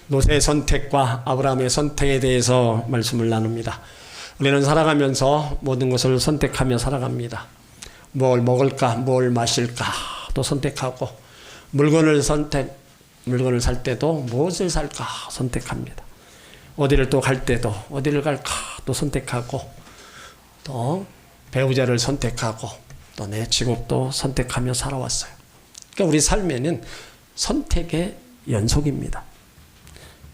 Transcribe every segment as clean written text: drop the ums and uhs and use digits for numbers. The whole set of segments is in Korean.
롯의 선택과 아브라함의 선택에 대해서 말씀을 나눕니다. 우리는 살아가면서 모든 것을 선택하며 살아갑니다. 뭘 먹을까, 뭘 마실까 또 선택하고, 물건을 살 때도 무엇을 살까 선택합니다. 어디를 또 갈 때도 어디를 갈까 또 선택하고, 또 배우자를 선택하고, 또 내 직업도 선택하며 살아왔어요. 그러니까 우리 삶에는 선택의 연속입니다.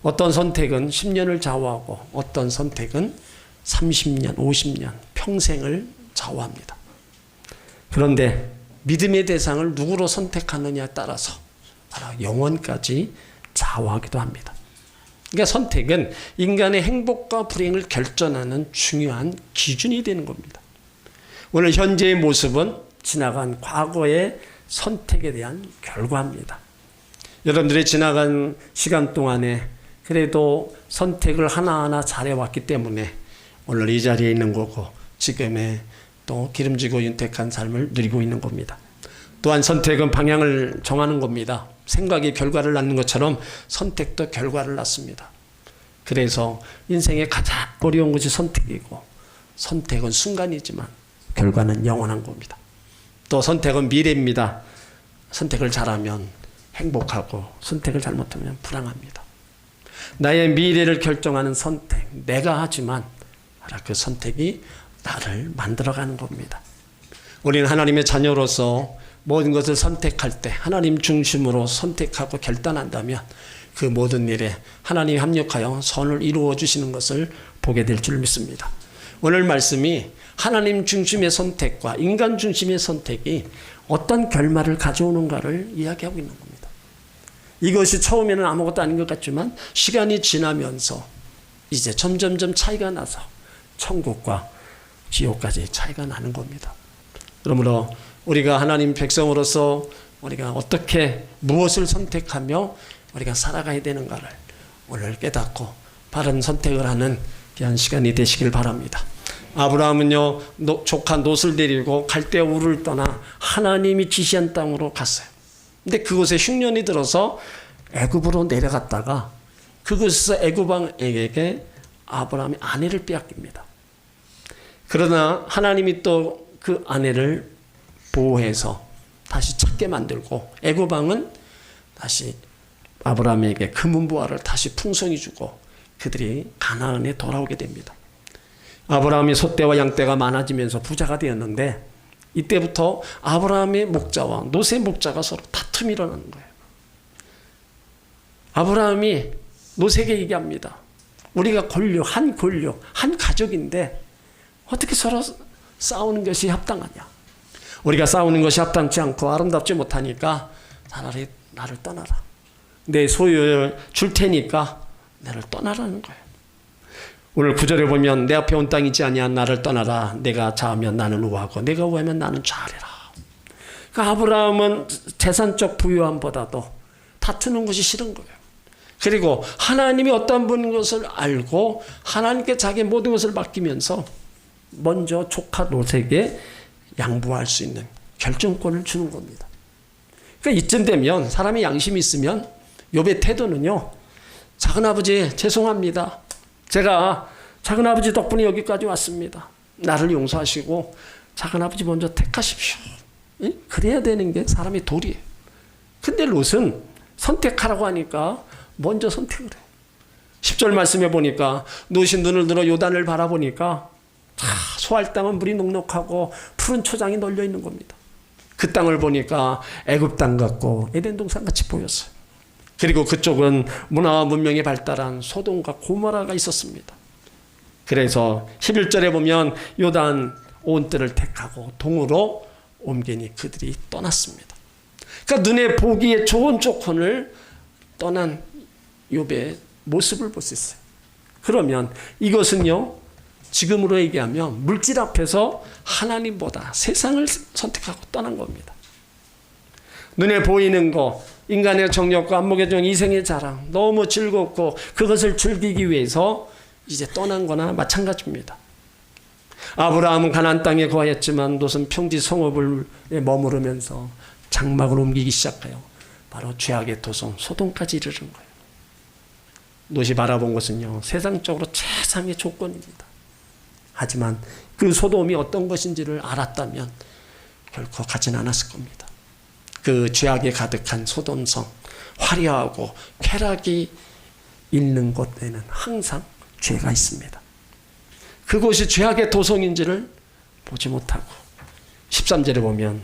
어떤 선택은 10년을 좌우하고 어떤 선택은 30년, 50년, 평생을 좌우합니다. 그런데 믿음의 대상을 누구로 선택하느냐에 따라서 영원까지 좌우하기도 합니다. 그러니까 선택은 인간의 행복과 불행을 결정하는 중요한 기준이 되는 겁니다. 오늘 현재의 모습은 지나간 과거의 선택에 대한 결과입니다. 여러분들이 지나간 시간 동안에 그래도 선택을 하나하나 잘해왔기 때문에 오늘 이 자리에 있는 거고, 지금의 또 기름지고 윤택한 삶을 누리고 있는 겁니다. 또한 선택은 방향을 정하는 겁니다. 생각이 결과를 낳는 것처럼 선택도 결과를 낳습니다. 그래서 인생의 가장 어려운 것이 선택이고, 선택은 순간이지만 결과는 영원한 겁니다. 또 선택은 미래입니다. 선택을 잘하면 행복하고 선택을 잘못하면 불행합니다. 나의 미래를 결정하는 선택, 내가 하지만 그 선택이 나를 만들어가는 겁니다. 우리는 하나님의 자녀로서 모든 것을 선택할 때 하나님 중심으로 선택하고 결단한다면 그 모든 일에 하나님이 합력하여 선을 이루어 주시는 것을 보게 될 줄 믿습니다. 오늘 말씀이 하나님 중심의 선택과 인간 중심의 선택이 어떤 결말을 가져오는가를 이야기하고 있는 겁니다. 이것이 처음에는 아무것도 아닌 것 같지만 시간이 지나면서 이제 점점점 차이가 나서 천국과 지옥까지 차이가 나는 겁니다. 그러므로 우리가 하나님 백성으로서 우리가 어떻게 무엇을 선택하며 우리가 살아가야 되는가를 오늘 깨닫고 바른 선택을 하는 귀한 시간이 되시길 바랍니다. 아브라함은요, 조카 롯을 데리고 갈대아 우르를 떠나 하나님이 지시한 땅으로 갔어요. 근데 그곳에 흉년이 들어서 애굽으로 내려갔다가 그곳에서 애굽 왕에게 아브라함이 아내를 빼앗깁니다. 그러나 하나님이 또 그 아내를 보호해서 다시 찾게 만들고, 애굽 왕은 다시 아브라함에게 금은보화를 다시 풍성히 주고 그들이 가나안에 돌아오게 됩니다. 아브라함이 소떼와 양떼가 많아지면서 부자가 되었는데, 이때부터 아브라함의 목자와 롯의 목자가 서로 다툼이 일어나는 거예요. 아브라함이 롯에게 얘기합니다. 우리가 한 가족인데 어떻게 서로 싸우는 것이 합당하냐? 우리가 싸우는 것이 합당치 않고 아름답지 못하니까 차라리 나를 떠나라. 내 소유를 줄 테니까 나를 떠나라는 거예요. 오늘 9절에 보면 내 앞에 온 땅이지 아니한 나를 떠나라. 내가 좌하면 나는 우하고 내가 우하면 나는 좌하리라. 그러니까 아브라함은 재산적 부유함보다도 다투는 것이 싫은 거예요. 그리고 하나님이 어떤 분인 것을 알고 하나님께 자기 모든 것을 맡기면서 먼저 조카 롯에게 양보할 수 있는 결정권을 주는 겁니다. 그러니까 이쯤 되면 사람이 양심이 있으면 욥의 태도는요, 작은아버지 죄송합니다. 제가 작은아버지 덕분에 여기까지 왔습니다. 나를 용서하시고 작은아버지 먼저 택하십시오. 그래야 되는 게 사람의 도리예요. 근데 롯은 선택하라고 하니까 먼저 선택을 해요. 10절 말씀해 보니까 롯이 눈을 들어 요단을 바라보니까 소할 땅은 물이 넉넉하고 푸른 초장이 널려 있는 겁니다. 그 땅을 보니까 애굽 땅 같고 에덴 동산 같이 보였어요. 그리고 그쪽은 문화와 문명이 발달한 소돔과 고모라가 있었습니다. 그래서 11절에 보면 요단 온 뜰을 택하고 동으로 옮기니 그들이 떠났습니다. 그러니까 눈에 보기에 좋은 조건을 떠난 욥의 모습을 볼 수 있어요. 그러면 이것은요, 지금으로 얘기하면 물질 앞에서 하나님보다 세상을 선택하고 떠난 겁니다. 눈에 보이는 거, 인간의 정욕과 안목의 정, 이생의 자랑, 너무 즐겁고 그것을 즐기기 위해서 이제 떠난 거나 마찬가지입니다. 아브라함은 가나안 땅에 거하였지만 롯은 평지 성읍을 머무르면서 장막을 옮기기 시작해요. 바로 죄악의 도성 소돔까지 이르는 거예요. 롯이 바라본 것은요, 세상적으로 최상의 조건입니다. 하지만 그 소돔이 어떤 것인지를 알았다면 결코 가진 않았을 겁니다. 그 죄악에 가득한 소돔성, 화려하고 쾌락이 있는 곳에는 항상 죄가 있습니다. 그곳이 죄악의 도성인지를 보지 못하고 13절에 보면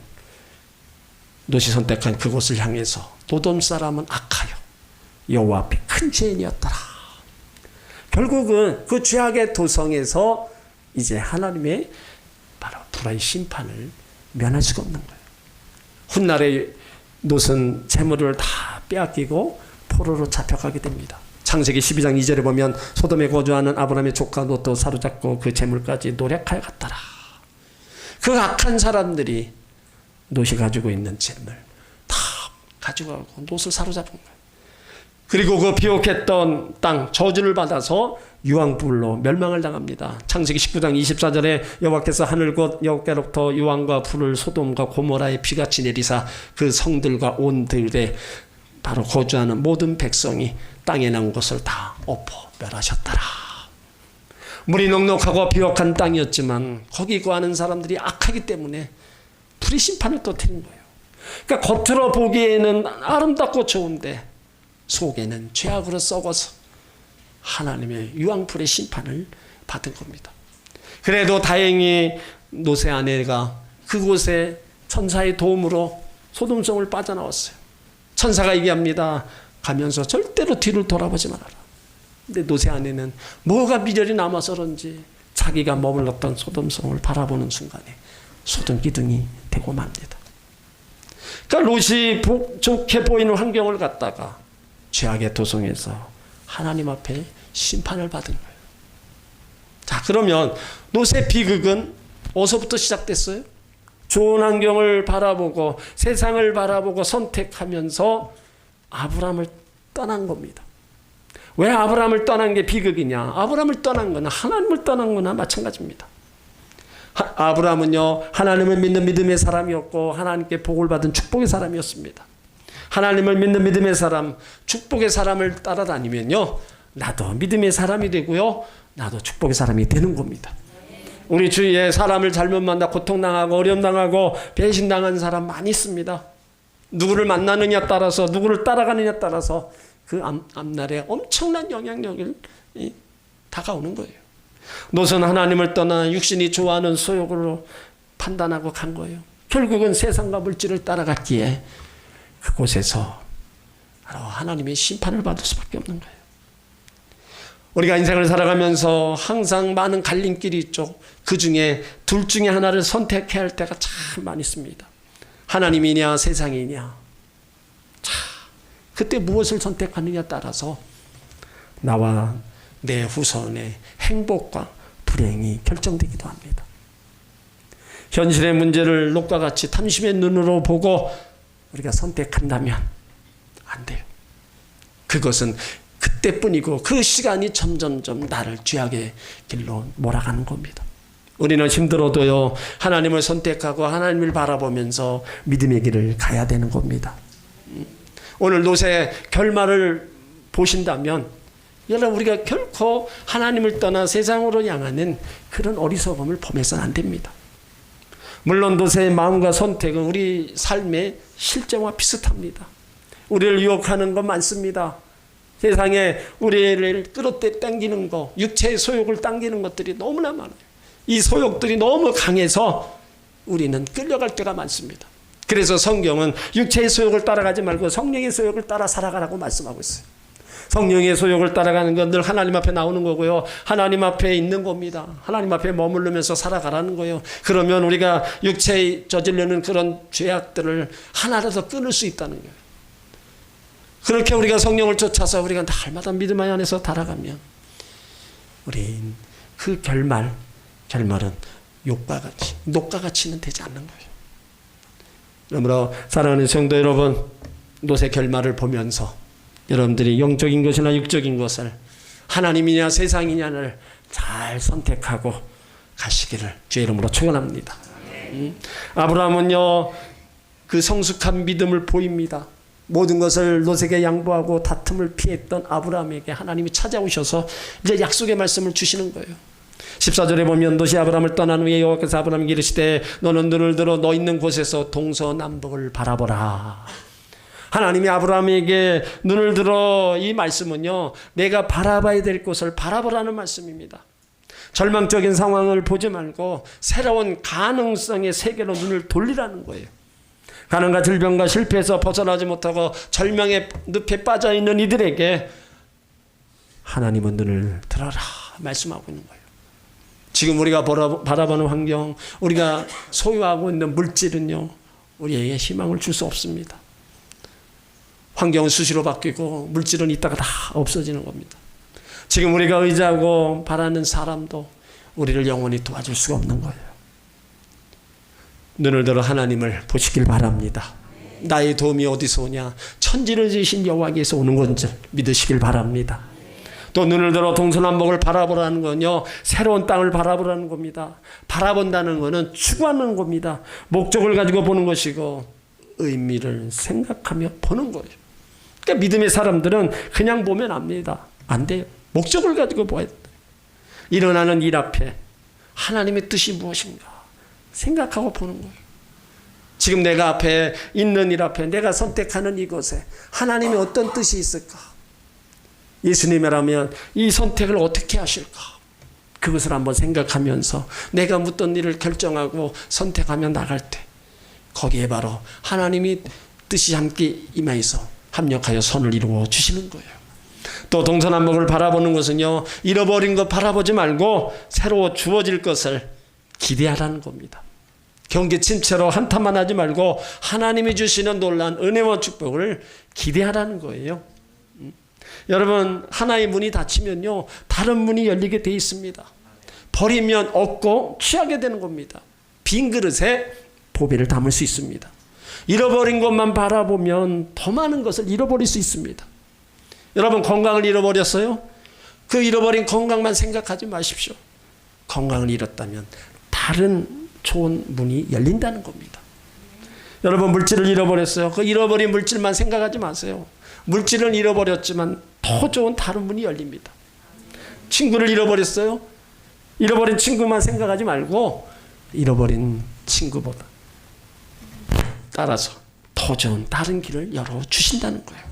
롯이 선택한 그곳을 향해서 소돔 사람은 악하여 여호와 앞에 큰 죄인이었더라. 결국은 그 죄악의 도성에서 이제 하나님의 바로 불화의 심판을 면할 수가 없는 거예요. 훗날에 롯은 재물을 다 빼앗기고 포로로 잡혀가게 됩니다. 창세기 12장 2절에 보면 소돔에 거주하는 아브라함의 조카 롯도 사로잡고 그 재물까지 노력하여 갔더라. 그 악한 사람들이 롯이 가지고 있는 재물 다 가져가고 롯을 사로잡은 거예요. 그리고 그 비옥했던 땅 저주를 받아서 유황불로 멸망을 당합니다. 창세기 19장 24절에 여호와께서 하늘 곧 여호와께로부터 유황과 불을 소돔과 고모라에 비같이 내리사 그 성들과 온 들에 바로 거주하는 모든 백성이 땅에 난 것을 다 엎어 멸하셨더라. 물이 넉넉하고 비옥한 땅이었지만 거기 거하는 사람들이 악하기 때문에 불의 심판을 터뜨린 거예요. 그러니까 겉으로 보기에는 아름답고 좋은데 속에는 죄악으로 썩어서 하나님의 유황불의 심판을 받은 겁니다. 그래도 다행히 롯의 아내가 그곳에 천사의 도움으로 소돔성을 빠져나왔어요. 천사가 얘기합니다. 가면서 절대로 뒤를 돌아보지 말아라. 근데 롯의 아내는 뭐가 미련이 남아서 그런지 자기가 머물렀던 소돔성을 바라보는 순간에 소돔 기둥이 되고 맙니다. 그러니까 롯이 좋게 보이는 환경을 갖다가 죄악의 도성에서 하나님 앞에 심판을 받은 거예요. 자, 그러면 롯의 비극은 어디서부터 시작됐어요? 좋은 환경을 바라보고 세상을 바라보고 선택하면서 아브라함을 떠난 겁니다. 왜 아브라함을 떠난 게 비극이냐? 아브라함을 떠난 거나 하나님을 떠난 거나 마찬가지입니다. 아브라함은요, 하나님을 믿는 믿음의 사람이었고 하나님께 복을 받은 축복의 사람이었습니다. 하나님을 믿는 믿음의 사람, 축복의 사람을 따라다니면요, 나도 믿음의 사람이 되고요, 나도 축복의 사람이 되는 겁니다. 우리 주위에 사람을 잘못 만나 고통당하고 어려움당하고 배신당한 사람 많이 있습니다. 누구를 만나느냐에 따라서, 누구를 따라가느냐에 따라서 그 앞날에 엄청난 영향력을 다가오는 거예요. 롯은 하나님을 떠나 육신이 좋아하는 소욕으로 판단하고 간 거예요. 결국은 세상과 물질을 따라갔기에 그곳에서 바로 하나님의 심판을 받을 수밖에 없는 거예요. 우리가 인생을 살아가면서 항상 많은 갈림길이 있죠. 그 중에 둘 중에 하나를 선택해야 할 때가 참 많이 있습니다. 하나님이냐 세상이냐. 자, 그때 무엇을 선택하느냐에 따라서 나와 내 후손의 행복과 불행이 결정되기도 합니다. 현실의 문제를 롯과 같이 탐심의 눈으로 보고 우리가 선택한다면 안 돼요. 그것은 그때뿐이고 그 시간이 점점점 나를 죄악의 길로 몰아가는 겁니다. 우리는 힘들어도요, 하나님을 선택하고 하나님을 바라보면서 믿음의 길을 가야 되는 겁니다. 오늘 롯의 결말을 보신다면 여러분, 우리가 결코 하나님을 떠나 세상으로 향하는 그런 어리석음을 범해서는 안 됩니다. 물론 롯의 마음과 선택은 우리 삶의 실제와 비슷합니다. 우리를 유혹하는 것 많습니다. 세상에 우리를 끌어대 당기는 것, 육체의 소욕을 당기는 것들이 너무나 많아요. 이 소욕들이 너무 강해서 우리는 끌려갈 때가 많습니다. 그래서 성경은 육체의 소욕을 따라가지 말고 성령의 소욕을 따라 살아가라고 말씀하고 있어요. 성령의 소욕을 따라가는 건 늘 하나님 앞에 나오는 거고요. 하나님 앞에 있는 겁니다. 하나님 앞에 머무르면서 살아가라는 거예요. 그러면 우리가 육체에 저지르는 그런 죄악들을 하나라도 끊을 수 있다는 거예요. 그렇게 우리가 성령을 쫓아서 우리가 날마다 믿음 안에서 달아가면 우린 그 결말은 롯과 같이는 되지 않는 거예요. 그러므로 사랑하는 성도 여러분, 롯의 결말을 보면서 여러분들이 영적인 것이나 육적인 것을 하나님이냐 세상이냐를 잘 선택하고 가시기를 주의 이름으로 축원합니다. 아브라함은요, 그 성숙한 믿음을 보입니다. 모든 것을 롯에게 양보하고 다툼을 피했던 아브라함에게 하나님이 찾아오셔서 이제 약속의 말씀을 주시는 거예요. 14절에 보면 롯이 아브라함을 떠난 후에 여호와께서 아브라함에게 이르시되 너는 눈을 들어 너 있는 곳에서 동서남북을 바라보라. 하나님이 아브라함에게 눈을 들어, 이 말씀은요, 내가 바라봐야 될 곳을 바라보라는 말씀입니다. 절망적인 상황을 보지 말고 새로운 가능성의 세계로 눈을 돌리라는 거예요. 가난과 질병과 실패에서 벗어나지 못하고 절망의 늪에 빠져있는 이들에게 하나님은 눈을 들어라 말씀하고 있는 거예요. 지금 우리가 바라보는 환경, 우리가 소유하고 있는 물질은요, 우리에게 희망을 줄 수 없습니다. 환경은 수시로 바뀌고 물질은 이따가 다 없어지는 겁니다. 지금 우리가 의지하고 바라는 사람도 우리를 영원히 도와줄 수가 없는 거예요. 눈을 들어 하나님을 보시길 바랍니다. 나의 도움이 어디서 오냐? 천지를 지으신 여호와께서 오는 건줄 믿으시길 바랍니다. 또 눈을 들어 동서남북을 바라보라는 건요, 새로운 땅을 바라보라는 겁니다. 바라본다는 것은 추구하는 겁니다. 목적을 가지고 보는 것이고 의미를 생각하며 보는 거예요. 그러니까 믿음의 사람들은 그냥 보면 압니다. 안 돼요. 목적을 가지고 봐야 돼요. 일어나는 일 앞에 하나님의 뜻이 무엇인가 생각하고 보는 거예요. 지금 내가 앞에 있는 일 앞에 내가 선택하는 이것에 하나님이 어떤 뜻이 있을까? 예수님이라면 이 선택을 어떻게 하실까? 그것을 한번 생각하면서 내가 묻던 일을 결정하고 선택하며 나갈 때 거기에 바로 하나님이 뜻이 함께 임하여서 합력하여 선을 이루어 주시는 거예요. 또 동서남북을 바라보는 것은요, 잃어버린 것 바라보지 말고 새로 주어질 것을 기대하라는 겁니다. 경기 침체로 한탄만 하지 말고 하나님이 주시는 놀라운 은혜와 축복을 기대하라는 거예요. 여러분, 하나의 문이 닫히면요, 다른 문이 열리게 돼 있습니다. 버리면 얻고 취하게 되는 겁니다. 빈 그릇에 보배를 담을 수 있습니다. 잃어버린 것만 바라보면 더 많은 것을 잃어버릴 수 있습니다. 여러분, 건강을 잃어버렸어요? 그 잃어버린 건강만 생각하지 마십시오. 건강을 잃었다면 다른 좋은 문이 열린다는 겁니다. 여러분, 물질을 잃어버렸어요? 그 잃어버린 물질만 생각하지 마세요. 물질은 잃어버렸지만 더 좋은 다른 문이 열립니다. 친구를 잃어버렸어요? 잃어버린 친구만 생각하지 말고 잃어버린 친구보다 따라서 더 좋은 다른 길을 열어주신다는 거예요.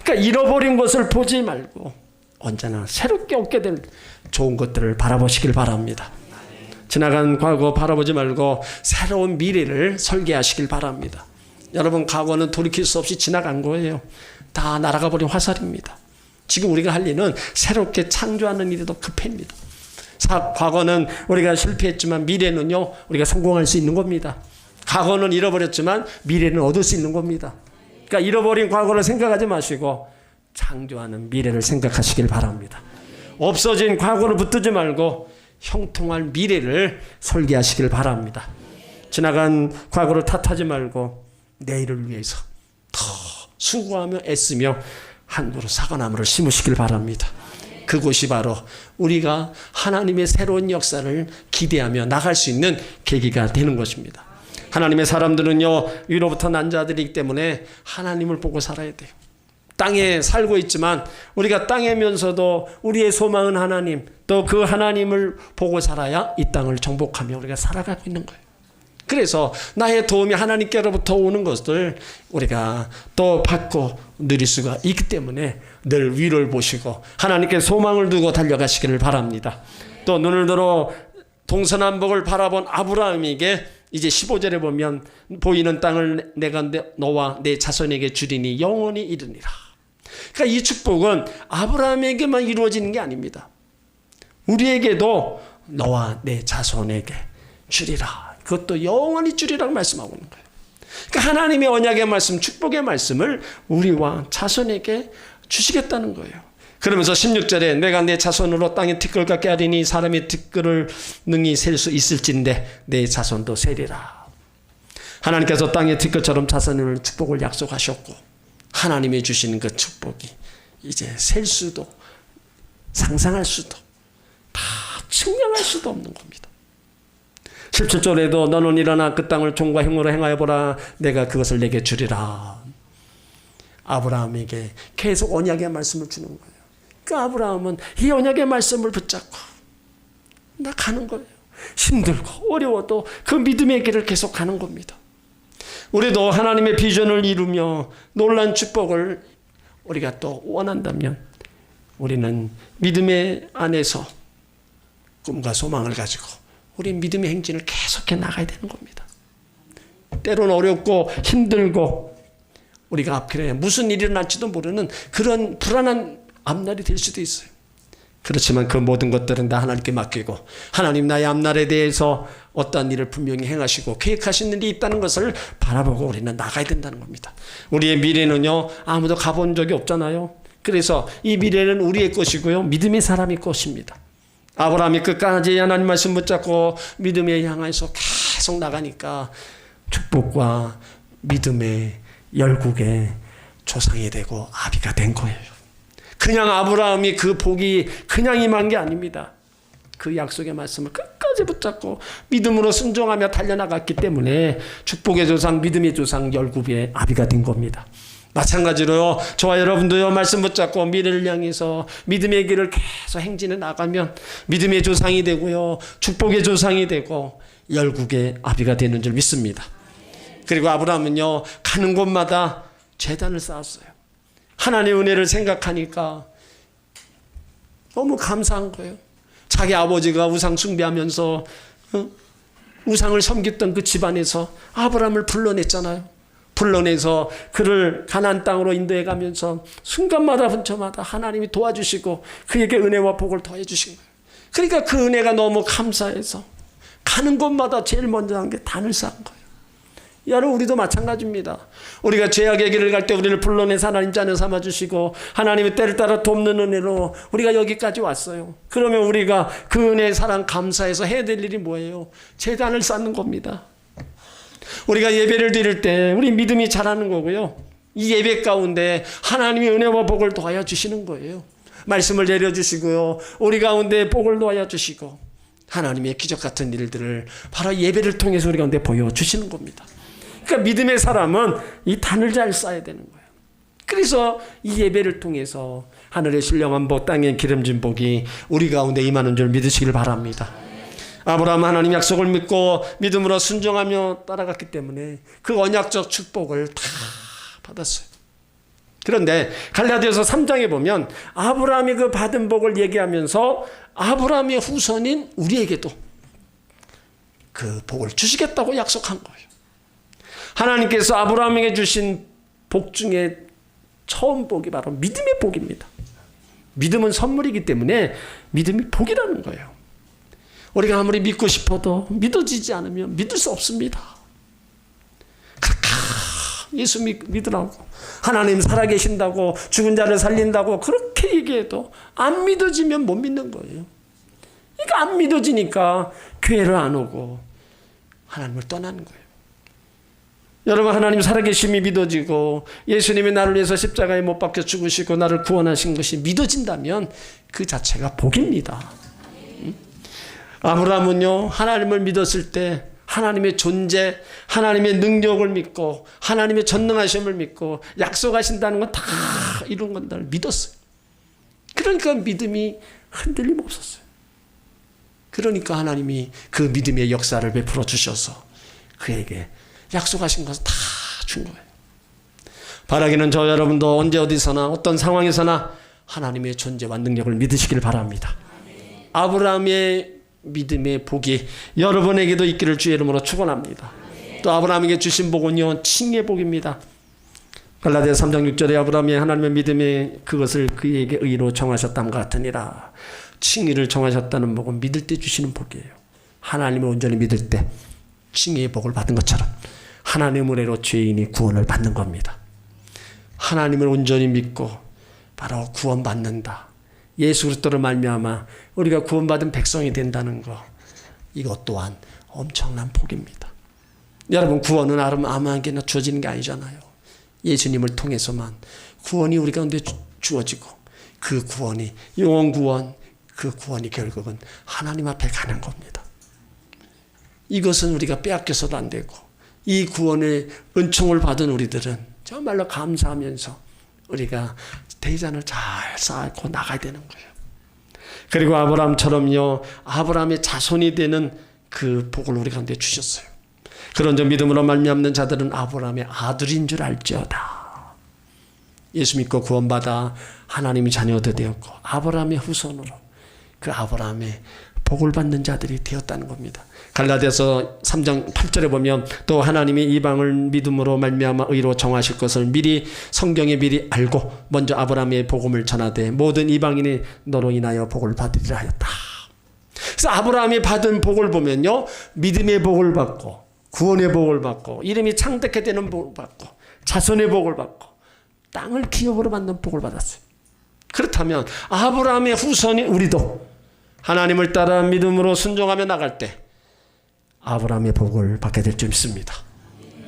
그러니까 잃어버린 것을 보지 말고 언제나 새롭게 얻게 될 좋은 것들을 바라보시길 바랍니다. 지나간 과거 바라보지 말고 새로운 미래를 설계하시길 바랍니다. 여러분, 과거는 돌이킬 수 없이 지나간 거예요. 다 날아가 버린 화살입니다. 지금 우리가 할 일은 새롭게 창조하는 일이 더 급합니다. 과거는 우리가 실패했지만 미래는요, 우리가 성공할 수 있는 겁니다. 과거는 잃어버렸지만 미래는 얻을 수 있는 겁니다. 그러니까 잃어버린 과거를 생각하지 마시고 창조하는 미래를 생각하시길 바랍니다. 없어진 과거를 붙들지 말고 형통할 미래를 설계하시길 바랍니다. 지나간 과거를 탓하지 말고 내일을 위해서 더 수고하며 애쓰며 한 그루 사과나무를 심으시길 바랍니다. 그곳이 바로 우리가 하나님의 새로운 역사를 기대하며 나갈 수 있는 계기가 되는 것입니다. 하나님의 사람들은요, 위로부터 난 자들이기 때문에 하나님을 보고 살아야 돼요. 땅에 살고 있지만 우리가 땅이면서도 우리의 소망은 하나님, 또 그 하나님을 보고 살아야 이 땅을 정복하며 우리가 살아가고 있는 거예요. 그래서 나의 도움이 하나님께로부터 오는 것을 우리가 또 받고 누릴 수가 있기 때문에 늘 위를 보시고 하나님께 소망을 두고 달려가시기를 바랍니다. 또 눈을 들어 동서남북을 바라본 아브라함에게 이제 15절에 보면 보이는 땅을 내가 너와 내 자손에게 주리니 영원히 이르니라. 그러니까 이 축복은 아브라함에게만 이루어지는 게 아닙니다. 우리에게도 너와 내 자손에게 주리라. 그것도 영원히 주리라고 말씀하고 있는 거예요. 그러니까 하나님의 언약의 말씀, 축복의 말씀을 우리와 자손에게 주시겠다는 거예요. 그러면서 16절에 내가 내 자손으로 땅의 티끌 같게 하리니 사람의 티끌을 능히 셀 수 있을진데 내 자손도 세리라. 하나님께서 땅의 티끌처럼 자손을 축복을 약속하셨고 하나님이 주시는 그 축복이 이제 셀 수도 상상할 수도 다 측량할 수도 없는 겁니다. 17절에도 너는 일어나 그 땅을 종과 행으로 행하여 보라. 내가 그것을 내게 주리라. 아브라함에게 계속 언약의 말씀을 주는 거예요. 그 아브라함은 이 언약의 말씀을 붙잡고 나가는 거예요. 힘들고 어려워도 그 믿음의 길을 계속 가는 겁니다. 우리도 하나님의 비전을 이루며 놀라운 축복을 우리가 또 원한다면 우리는 믿음의 안에서 꿈과 소망을 가지고 우리 믿음의 행진을 계속해 나가야 되는 겁니다. 때로는 어렵고 힘들고 우리가 앞길에 무슨 일이 일어날지도 모르는 그런 불안한 앞날이 될 수도 있어요. 그렇지만 그 모든 것들은 다 하나님께 맡기고 하나님 나의 앞날에 대해서 어떠한 일을 분명히 행하시고 계획하시는 일이 있다는 것을 바라보고 우리는 나가야 된다는 겁니다. 우리의 미래는요 아무도 가본 적이 없잖아요. 그래서 이 미래는 우리의 것이고요 믿음의 사람의 것입니다. 아브라함이 끝까지 하나님 말씀 붙잡고 믿음에 향해서 계속 나가니까 축복과 믿음의 열국의 조상이 되고 아비가 된 거예요. 그냥 아브라함이 그 복이 그냥 임한 게 아닙니다. 그 약속의 말씀을 끝까지 붙잡고 믿음으로 순종하며 달려나갔기 때문에 축복의 조상, 믿음의 조상, 열국의 아비가 된 겁니다. 마찬가지로요, 저와 여러분도요, 말씀 붙잡고 미래를 향해서 믿음의 길을 계속 행진해 나가면 믿음의 조상이 되고요, 축복의 조상이 되고 열국의 아비가 되는 줄 믿습니다. 그리고 아브라함은요, 가는 곳마다 제단을 쌓았어요. 하나님의 은혜를 생각하니까 너무 감사한 거예요. 자기 아버지가 우상 숭배하면서 우상을 섬겼던 그 집안에서 아브라함을 불러냈잖아요. 불러내서 그를 가나안 땅으로 인도해 가면서 순간마다 분초마다 하나님이 도와주시고 그에게 은혜와 복을 더해 주신 거예요. 그러니까 그 은혜가 너무 감사해서 가는 곳마다 제일 먼저 한 게 단을 쌓은 거예요. 여러분, 우리도 마찬가지입니다. 우리가 죄악의 길을 갈 때 우리를 불러내서 하나님 자녀 삼아주시고 하나님의 때를 따라 돕는 은혜로 우리가 여기까지 왔어요. 그러면 우리가 그 은혜의 사랑 감사해서 해야 될 일이 뭐예요? 제단을 쌓는 겁니다. 우리가 예배를 드릴 때 우리 믿음이 자라는 거고요, 이 예배 가운데 하나님의 은혜와 복을 더하여 주시는 거예요. 말씀을 내려주시고요, 우리 가운데 복을 더하여 주시고 하나님의 기적 같은 일들을 바로 예배를 통해서 우리 가운데 보여주시는 겁니다. 그러니까 믿음의 사람은 이 단을 잘 쌓아야 되는 거예요. 그래서 이 예배를 통해서 하늘의 신령한 복, 땅의 기름진 복이 우리 가운데 임하는 줄 믿으시길 바랍니다. 아브라함은 하나님 약속을 믿고 믿음으로 순종하며 따라갔기 때문에 그 언약적 축복을 다 받았어요. 그런데 갈라디아서 3장에 보면 아브라함이 그 받은 복을 얘기하면서 아브라함의 후손인 우리에게도 그 복을 주시겠다고 약속한 거예요. 하나님께서 아브라함에게 주신 복 중에 처음 복이 바로 믿음의 복입니다. 믿음은 선물이기 때문에 믿음이 복이라는 거예요. 우리가 아무리 믿고 싶어도 믿어지지 않으면 믿을 수 없습니다. 예수 믿으라고, 하나님 살아계신다고, 죽은 자를 살린다고 그렇게 얘기해도 안 믿어지면 못 믿는 거예요. 그러니까 안 믿어지니까 교회를 안 오고 하나님을 떠나는 거예요. 여러분, 하나님 살아계심이 믿어지고 예수님이 나를 위해서 십자가에 못 박혀 죽으시고 나를 구원하신 것이 믿어진다면 그 자체가 복입니다. 아브라함은요, 하나님을 믿었을 때 하나님의 존재, 하나님의 능력을 믿고 하나님의 전능하심을 믿고 약속하신다는 건 다 이룬 건다를 믿었어요. 그러니까 믿음이 흔들림 없었어요. 그러니까 하나님이 그 믿음의 역사를 베풀어 주셔서 그에게 약속하신 것을 다 준 거예요. 바라기는 저 여러분도 언제 어디서나 어떤 상황에서나 하나님의 존재와 능력을 믿으시길 바랍니다. 아브라함의 믿음의 복이 여러분에게도 있기를 주의 이름으로 축원합니다. 또 아브라함에게 주신 복은요, 칭의 복입니다. 갈라디아 3장 6절에 아브라함이 하나님의 믿음의 그것을 그에게 의로 정하셨다함과 같으니라. 칭의를 정하셨다는 복은 믿을 때 주시는 복이에요. 하나님을 온전히 믿을 때 칭의의 복을 받은 것처럼 하나님의 은혜로 죄인이 구원을 받는 겁니다. 하나님을 온전히 믿고 바로 구원받는다. 예수 그리스도로 말미암아 우리가 구원받은 백성이 된다는 거, 이것 또한 엄청난 복입니다. 여러분, 구원은 아무에게나 주어지는 게 아니잖아요. 예수님을 통해서만 구원이 우리 가운데 주어지고 그 구원이 영원 구원, 그 구원이 결국은 하나님 앞에 가는 겁니다. 이것은 우리가 빼앗겨서도 안 되고 이 구원의 은총을 받은 우리들은 정말로 감사하면서 우리가 대전을 잘 쌓고 나가야 되는 거예요. 그리고 아브라함처럼요, 아브라함의 자손이 되는 그 복을 우리 가운데 주셨어요. 그런 점 믿음으로 말미암는 자들은 아브라함의 아들인 줄 알지어다. 예수 믿고 구원받아 하나님의 자녀도 되었고 아브라함의 후손으로 그 아브라함의 복을 받는 자들이 되었다는 겁니다. 갈라디아서 3장 8절에 보면 또 하나님이 이방을 믿음으로 말미암아 의로 정하실 것을 미리 성경에 미리 알고 먼저 아브라함의 복음을 전하되 모든 이방인이 너로 인하여 복을 받으리라 하였다. 그래서 아브라함이 받은 복을 보면요, 믿음의 복을 받고 구원의 복을 받고 이름이 창대케 되는 복을 받고 자손의 복을 받고 땅을 기업으로 받는 복을 받았어요. 그렇다면 아브라함의 후손이 우리도 하나님을 따라 믿음으로 순종하며 나갈 때 아브라함의 복을 받게 될 줄 믿습니다.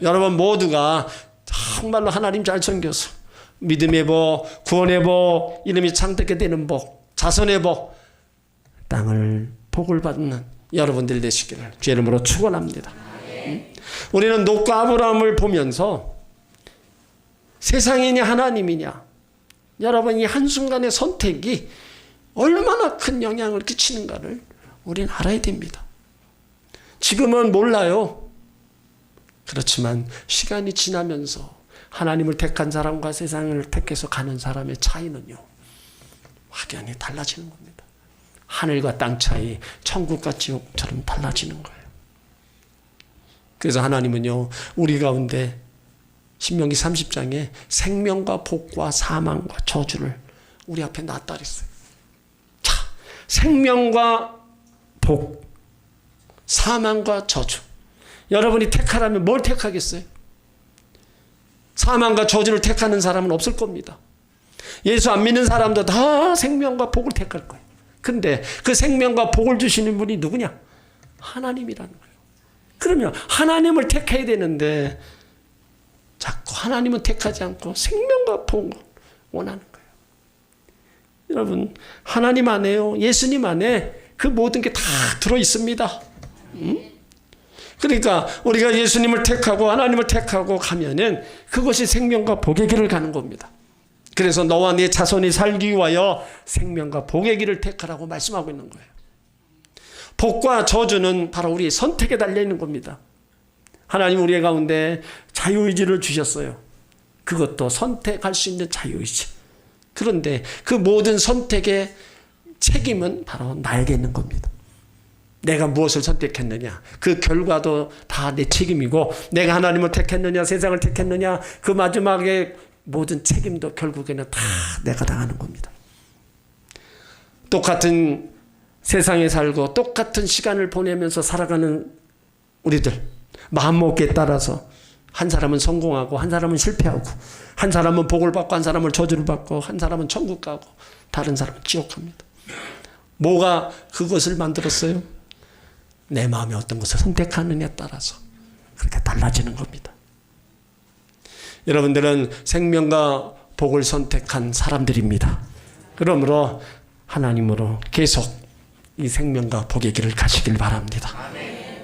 여러분 모두가 정말로 하나님 잘 섬겨서 믿음의 복, 구원의 복, 이름이 창대케 되는 복, 자손의 복, 땅을 복을 받는 여러분들 되시기를 주의 이름으로 축원합니다. 우리는 놋과 아브라함을 보면서 세상이냐 하나님이냐, 여러분 이 한순간의 선택이 얼마나 큰 영향을 끼치는가를 우리는 알아야 됩니다. 지금은 몰라요. 그렇지만 시간이 지나면서 하나님을 택한 사람과 세상을 택해서 가는 사람의 차이는요, 확연히 달라지는 겁니다. 하늘과 땅 차이, 천국과 지옥처럼 달라지는 거예요. 그래서 하나님은요, 우리 가운데 신명기 30장에 생명과 복과 사망과 저주를 우리 앞에 놨다 그랬어요. 자, 생명과 복, 사망과 저주. 여러분이 택하라면 뭘 택하겠어요? 사망과 저주를 택하는 사람은 없을 겁니다. 예수 안 믿는 사람도 다 생명과 복을 택할 거예요. 근데 그 생명과 복을 주시는 분이 누구냐? 하나님이라는 거예요. 그러면 하나님을 택해야 되는데 자꾸 하나님은 택하지 않고 생명과 복을 원하는 거예요. 여러분 하나님 안에요, 예수님 안에 그 모든 게 다 들어있습니다. 그러니까 우리가 예수님을 택하고 하나님을 택하고 가면은 그것이 생명과 복의 길을 가는 겁니다. 그래서 너와 네 자손이 살기 위하여 생명과 복의 길을 택하라고 말씀하고 있는 거예요. 복과 저주는 바로 우리의 선택에 달려있는 겁니다. 하나님 우리 가운데 자유의지를 주셨어요. 그것도 선택할 수 있는 자유의지. 그런데 그 모든 선택의 책임은 바로 나에게 있는 겁니다. 내가 무엇을 선택했느냐, 그 결과도 다 내 책임이고, 내가 하나님을 택했느냐 세상을 택했느냐 그 마지막에 모든 책임도 결국에는 다 내가 당하는 겁니다. 똑같은 세상에 살고 똑같은 시간을 보내면서 살아가는 우리들, 마음먹기에 따라서 한 사람은 성공하고 한 사람은 실패하고, 한 사람은 복을 받고 한 사람은 저주를 받고, 한 사람은 천국 가고 다른 사람은 지옥 갑니다. 뭐가 그것을 만들었어요? 내 마음에 어떤 것을 선택하느냐에 따라서 그렇게 달라지는 겁니다. 여러분들은 생명과 복을 선택한 사람들입니다. 그러므로 하나님으로 계속 이 생명과 복의 길을 가시길 바랍니다.